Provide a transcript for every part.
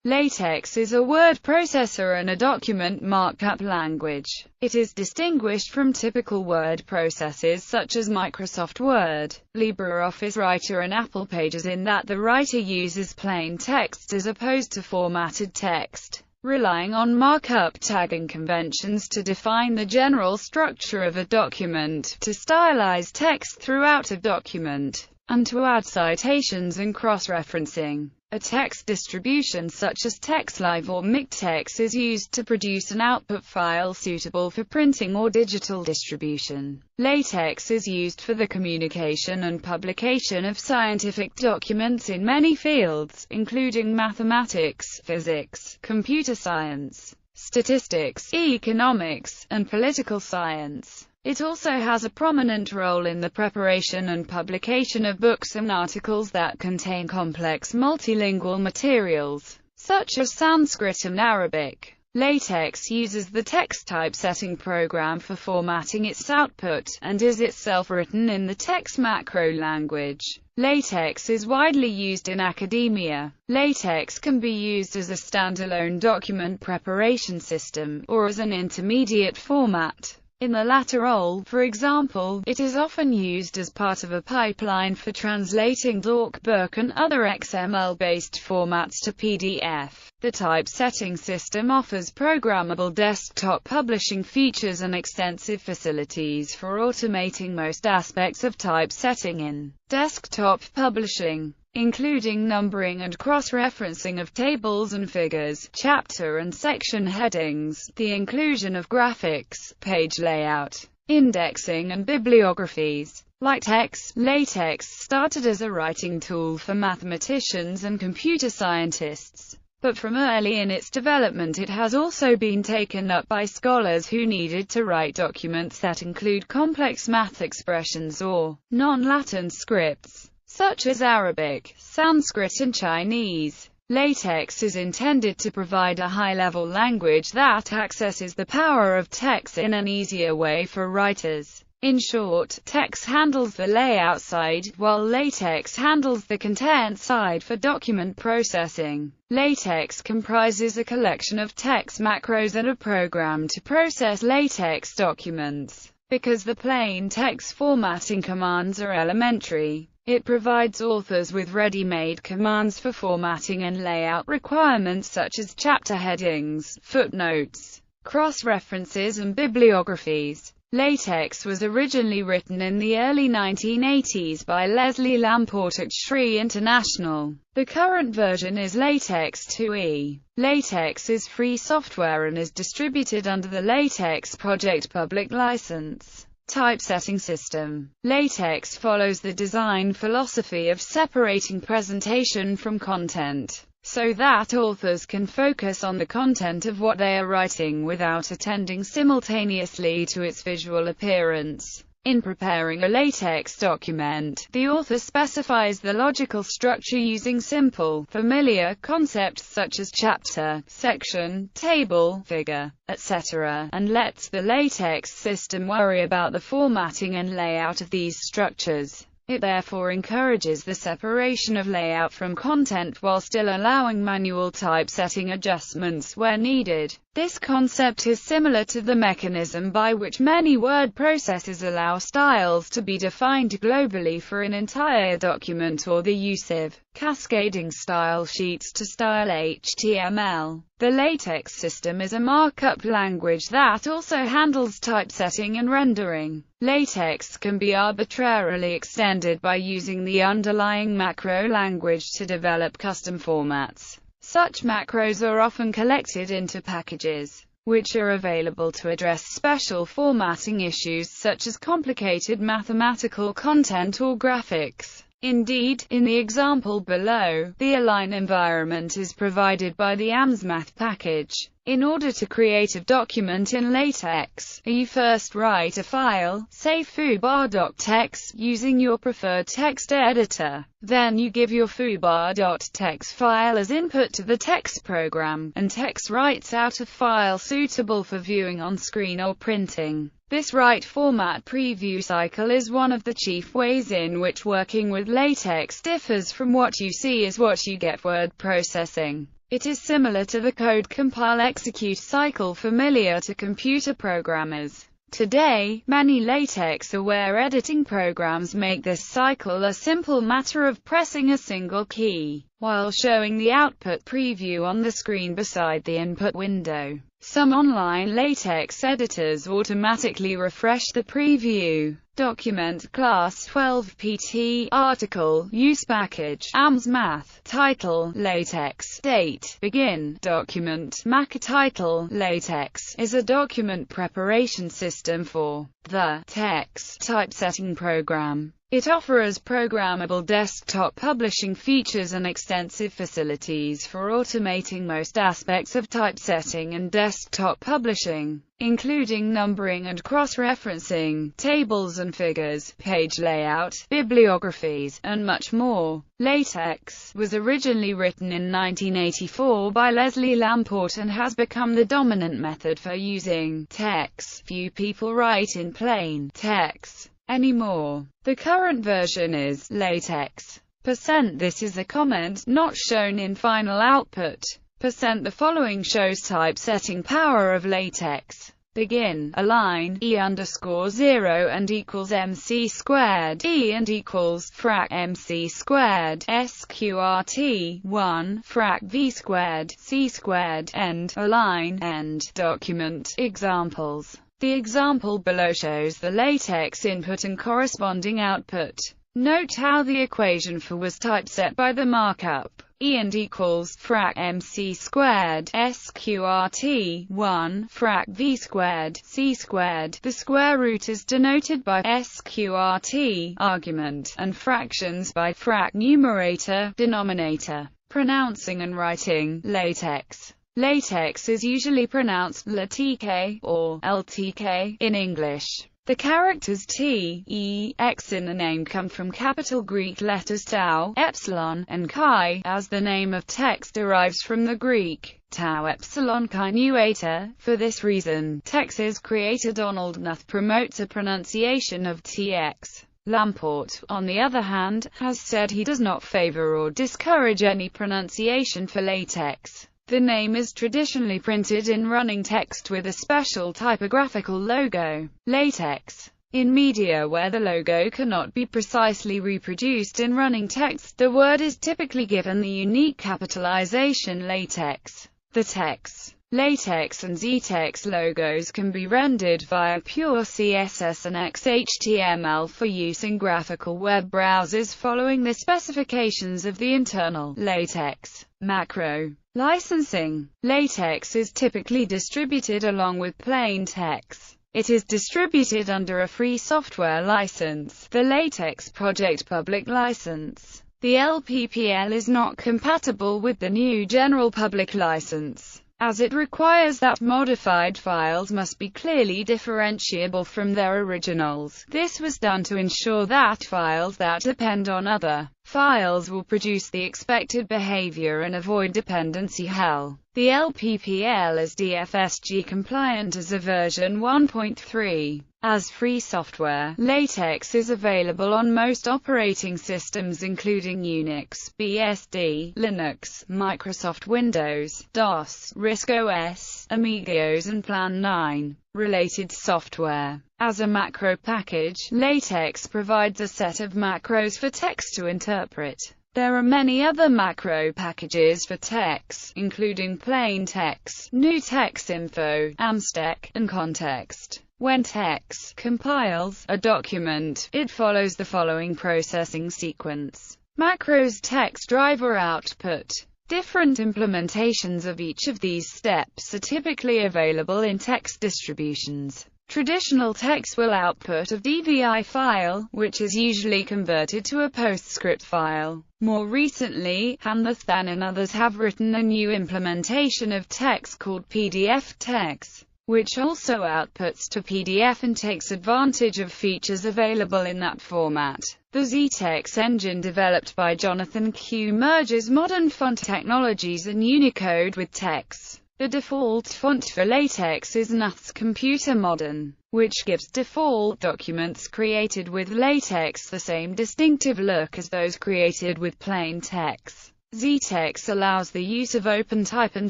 LaTeX is a word processor and a document markup language. It is distinguished from typical word processors such as Microsoft Word, LibreOffice Writer and Apple Pages in that the writer uses plain text as opposed to formatted text, relying on markup tagging conventions to define the general structure of a document, to stylize text throughout a document, and to add citations and cross-referencing. A text distribution such as TeXlive or MikTeX is used to produce an output file suitable for printing or digital distribution. LaTeX is used for the communication and publication of scientific documents in many fields, including mathematics, physics, computer science, statistics, economics, and political science. It also has a prominent role in the preparation and publication of books and articles that contain complex multilingual materials, such as Sanskrit and Arabic. LaTeX uses the text typesetting program for formatting its output, and is itself written in the TeX macro language. LaTeX is widely used in academia. LaTeX can be used as a standalone document preparation system, or as an intermediate format. In the latter role, for example, it is often used as part of a pipeline for translating DocBook and other XML-based formats to PDF. The typesetting system offers programmable desktop publishing features and extensive facilities for automating most aspects of typesetting in desktop publishing, including numbering and cross-referencing of tables and figures, chapter and section headings, the inclusion of graphics, page layout, indexing and bibliographies. Like TeX, LaTeX started as a writing tool for mathematicians and computer scientists, but from early in its development it has also been taken up by scholars who needed to write documents that include complex math expressions or non-Latin scripts, such as Arabic, Sanskrit and Chinese. LaTeX is intended to provide a high-level language that accesses the power of TeX in an easier way for writers. In short, TeX handles the layout side, while LaTeX handles the content side for document processing. LaTeX comprises a collection of TeX macros and a program to process LaTeX documents. Because the plain text formatting commands are elementary, it provides authors with ready-made commands for formatting and layout requirements such as chapter headings, footnotes, cross-references and bibliographies. LaTeX was originally written in the early 1980s by Leslie Lamport at Sri International. The current version is LaTeX 2e. LaTeX is free software and is distributed under the LaTeX Project public license. Typesetting system. LaTeX follows the design philosophy of separating presentation from content, so that authors can focus on the content of what they are writing without attending simultaneously to its visual appearance. In preparing a LaTeX document, the author specifies the logical structure using simple, familiar concepts such as chapter, section, table, figure, etc., and lets the LaTeX system worry about the formatting and layout of these structures. It therefore encourages the separation of layout from content while still allowing manual typesetting adjustments where needed. This concept is similar to the mechanism by which many word processors allow styles to be defined globally for an entire document, or the use of cascading style sheets to style HTML. The LaTeX system is a markup language that also handles typesetting and rendering. LaTeX can be arbitrarily extended by using the underlying macro language to develop custom formats. Such macros are often collected into packages, which are available to address special formatting issues such as complicated mathematical content or graphics. Indeed, in the example below, the align environment is provided by the AmsMath package. In order to create a document in LaTeX, you first write a file, say foobar.txt, using your preferred text editor. Then you give your foobar.txt file as input to the TeX program, and TeX writes out a file suitable for viewing on screen or printing. This write format preview cycle is one of the chief ways in which working with LaTeX differs from what you see is what you get word processing. It is similar to the code compile-execute cycle familiar to computer programmers. Today, many LaTeX-aware editing programs make this cycle a simple matter of pressing a single key, while showing the output preview on the screen beside the input window. Some online LaTeX editors automatically refresh the preview. Document class 12pt article use package AMS math title LaTeX date begin document Mac title LaTeX is a document preparation system for the TeX typesetting program. It offers programmable desktop publishing features and extensive facilities for automating most aspects of typesetting and desktop publishing, including numbering and cross-referencing, tables and figures, page layout, bibliographies, and much more. LaTeX was originally written in 1984 by Leslie Lamport and has become the dominant method for using TeX. Few people write in plain text anymore. The current version is LaTeX. This is a comment not shown in final output. The following shows typesetting power of LaTeX. Begin, align, E_0 and equals MC squared, E and equals, frac MC squared, SQRT, 1, frac V squared, C squared, end, align, end, document, examples. The example below shows the LaTeX input and corresponding output. Note how the equation for was typeset by the markup, E and equals, frac MC squared, SQRT, 1, frac V squared, C squared. The square root is denoted by SQRT, argument, and fractions by frac numerator, denominator. Pronouncing and writing, LaTeX. LaTeX is usually pronounced LAH-tek or ~ltk in English. The characters T, E, X in the name come from capital Greek letters tau, epsilon, and chi, as the name of text derives from the Greek tau epsilon chi nu eta. For this reason, TeX's creator Donald Knuth promotes a pronunciation of TX. Lamport, on the other hand, has said he does not favor or discourage any pronunciation for LaTeX. The name is traditionally printed in running text with a special typographical logo, LaTeX. In media where the logo cannot be precisely reproduced in running text, the word is typically given the unique capitalization LaTeX. The TeX, LaTeX and ~itex logos can be rendered via pure CSS and XHTML for use in graphical web browsers following the specifications of the internal LaTeX macro. Licensing. LaTeX is typically distributed along with plain text. It is distributed under a free software license, the LaTeX Project Public License. The LPPL is not compatible with the new General Public License, as it requires that modified files must be clearly differentiable from their originals. This was done to ensure that files that depend on other files will produce the expected behavior and avoid dependency hell. The LPPL is DFSG compliant as a version 1.3. As free software, LaTeX is available on most operating systems including Unix, BSD, Linux, Microsoft Windows, DOS, RISC OS, Amiga-OS and Plan 9. Related software. As a macro package, LaTeX provides a set of macros for text to interpret. There are many other macro packages for text, including plain text, new text info, AMS-tek, and context. When text compiles a document, it follows the following processing sequence. Macros text driver output. Different implementations of each of these steps are typically available in text distributions. Traditional text will output a DVI file, which is usually converted to a PostScript file. More recently, Knuth and others have written a new implementation of text called PDF-TeX, which also outputs to PDF and takes advantage of features available in that format. The ~itex engine developed by Jonathan Q merges modern font technologies and Unicode with text. The default font for LaTeX is Knuth's Computer Modern, which gives default documents created with LaTeX the same distinctive look as those created with plain text. ZTeX allows the use of OpenType and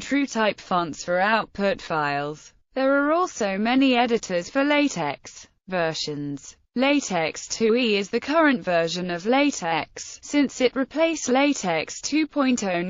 TrueType fonts for output files. There are also many editors for Latex versions. LATEX 2e is the current version of LATEX, since it replaced LATEX 2.09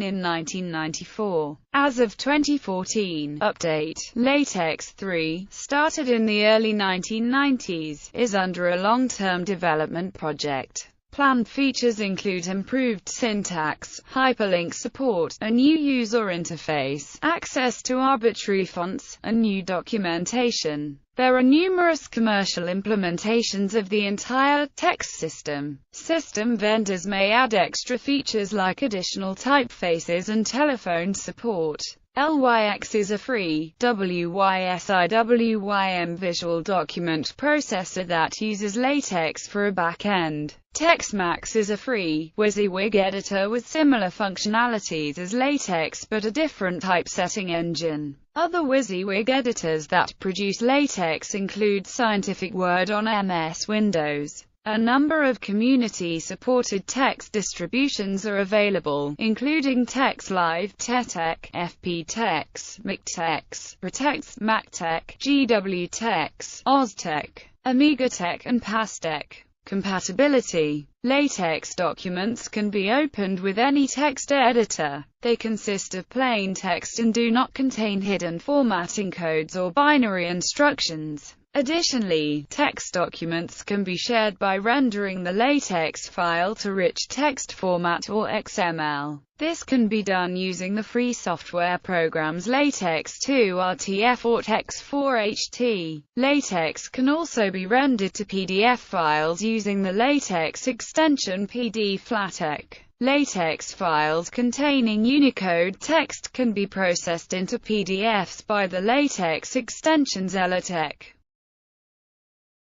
in 1994. As of 2014 update, LATEX 3, started in the early 1990s, is under a long-term development project. Planned features include improved syntax, hyperlink support, a new user interface, access to arbitrary fonts, and new documentation. There are numerous commercial implementations of the entire text system. System vendors may add extra features like additional typefaces and telephone support. LYX is a free, WYSIWYM visual document processor that uses LaTeX for a back-end. TextMax is a free, WYSIWYG editor with similar functionalities as LaTeX but a different typesetting engine. Other WYSIWYG editors that produce LaTeX include Scientific Word on MS Windows. A number of community-supported text distributions are available, including TeX Live-tek, FP-TeX, MIC-TeX, ProTeX, MAC-tek, GW-TeX, OZ-tek, Amiga-tek and PAS-tek. Compatibility. LaTeX documents can be opened with any text editor. They consist of plain text and do not contain hidden formatting codes or binary instructions. Additionally, text documents can be shared by rendering the LaTeX file to rich text format or XML. This can be done using the free software programs LaTeX 2 RTF or TeX 4HT. LaTeX can also be rendered to PDF files using the LaTeX extension ʻlɑːtɛx. LaTeX files containing Unicode text can be processed into PDFs by the LaTeX extensions ʻlɑːtɛk.